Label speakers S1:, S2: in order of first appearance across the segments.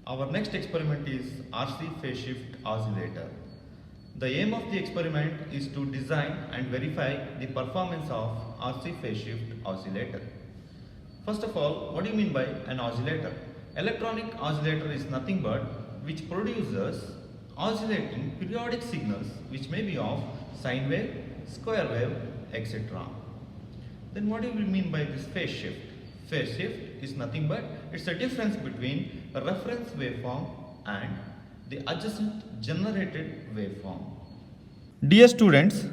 S1: Our next experiment is RC phase shift oscillator. The aim of the experiment is to design and verify the performance of RC phase shift oscillator. First of all, what do you mean by an oscillator? Electronic oscillator is nothing but which produces oscillating periodic signals which may be of sine wave, square wave, etc. Then what do we mean by this phase shift? Phase shift is nothing but it's a difference between a reference waveform and the adjacent generated waveform. Dear students,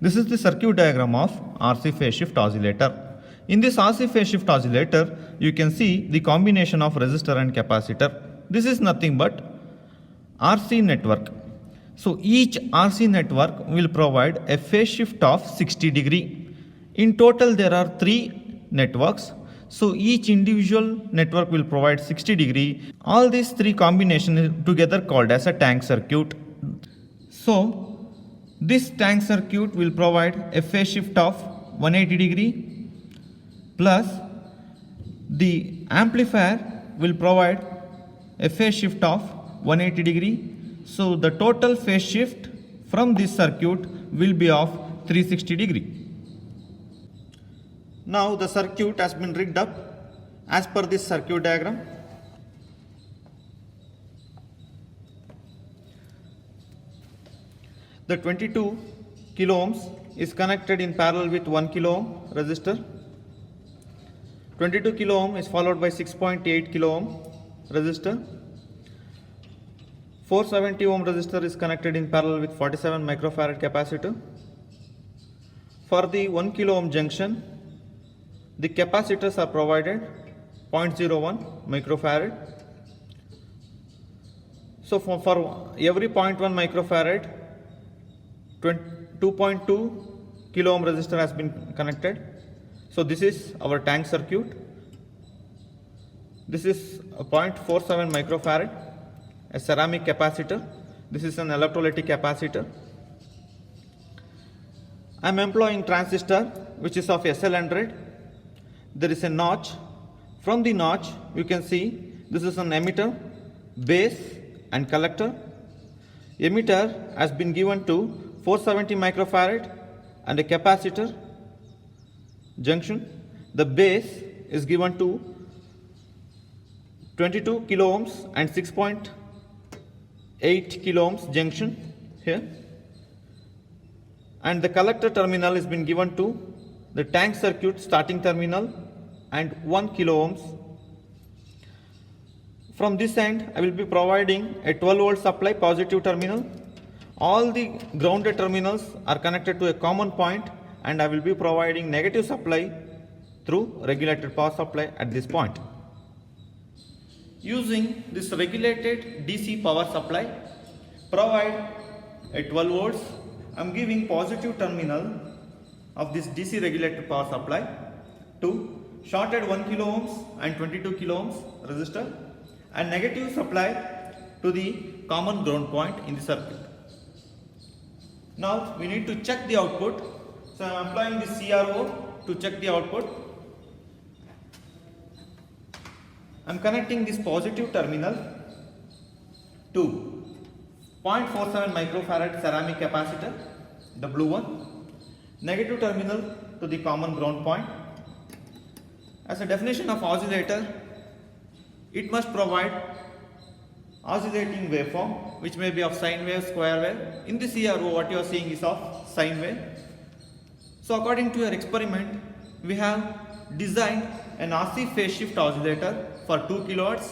S1: this is the circuit diagram of RC phase shift oscillator. In this RC phase shift oscillator, you can see the combination of resistor and capacitor. This is nothing but RC network. So each RC network will provide a phase shift of 60 degree. In total there are 3 networks. So each individual network will provide 60 degree. All these 3 combinations together called as a tank circuit. So this tank circuit will provide a phase shift of 180 degree plus the amplifier will provide a phase shift of 180 degree. So the total phase shift from this circuit will be of 360 degree. Now the circuit has been rigged up as per this circuit diagram. The 22 kilo ohms is connected in parallel with 1 kilo ohm resistor. 22 kilo ohm is followed by 6.8 kilo ohm resistor. 470 ohm resistor is connected in parallel with 47 microfarad capacitor. For the 1 kilo ohm junction, the capacitors are provided 0.01 microfarad. So for every 0.1 microfarad, 2.2 kilo ohm resistor has been connected. So this is our tank circuit. This is a 0.47 microfarad, a ceramic capacitor. This is an electrolytic capacitor. I am employing transistor which is of SL100. There is a notch. From the notch you can see this is an emitter, base and collector. Emitter has been given to 470 microfarad and a capacitor junction. The base is given to 22 kilo ohms and 6.8 kilo ohms junction here. And the collector terminal has been given to the tank circuit starting terminal and 1 kilo ohms. From this end I will be providing a 12 volt supply positive terminal. All the grounded terminals are connected to a common point and I will be providing negative supply through regulated power supply at this point. Using this regulated DC power supply, provide a 12 volts. I am giving positive terminal of this DC regulated power supply to shorted 1 kilo ohms and 22 kilo ohms resistor and negative supply to the common ground point in the circuit. Now we need to check the output. So I am applying the CRO to check the output. I am connecting this positive terminal to 0.47 microfarad ceramic capacitor, the blue one, negative terminal to the common ground point. As a definition of oscillator, it must provide oscillating waveform which may be of sine wave, square wave. In the CRO what you are seeing is of sine wave. So according to your experiment, we have designed an RC phase shift oscillator for 2 kHz.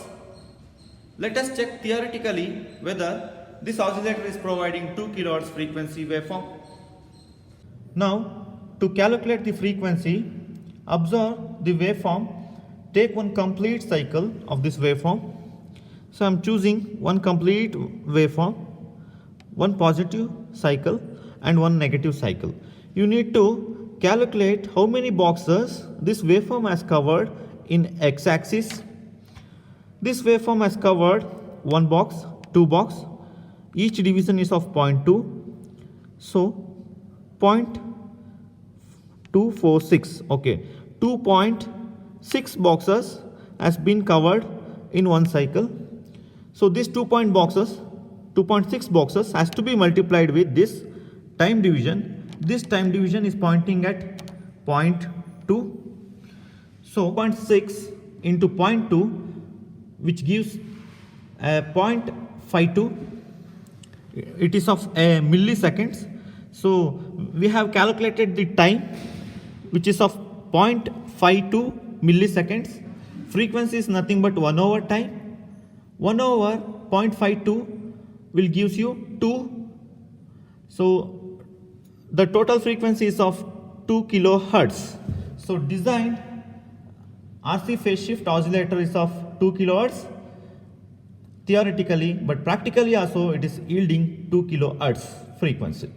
S1: Let us check theoretically whether this oscillator is providing 2 kHz frequency waveform. Now to calculate the frequency, observe the waveform, take one complete cycle of this waveform. So I am choosing one complete waveform, one positive cycle and one negative cycle. You need to calculate how many boxes this waveform has covered in x-axis. This waveform has covered 1 box, 2 box. Each division is of 0.2. So 0.246. Okay, 2.6 boxes has been covered in one cycle.
S2: So these 2.6 boxes has to be multiplied with this time division. This time division is pointing at 0.2. So 0.6 into 0.2, which gives 0.52. It is of milliseconds. So we have calculated the time, which is of 0.52 milliseconds. Frequency is nothing but 1 over time. 1 over 0.52 will gives you 2. So the total frequency is of 2 kilohertz. So designed RC phase shift oscillator is of 2 kilohertz theoretically, but practically also it is yielding 2 kilohertz frequency.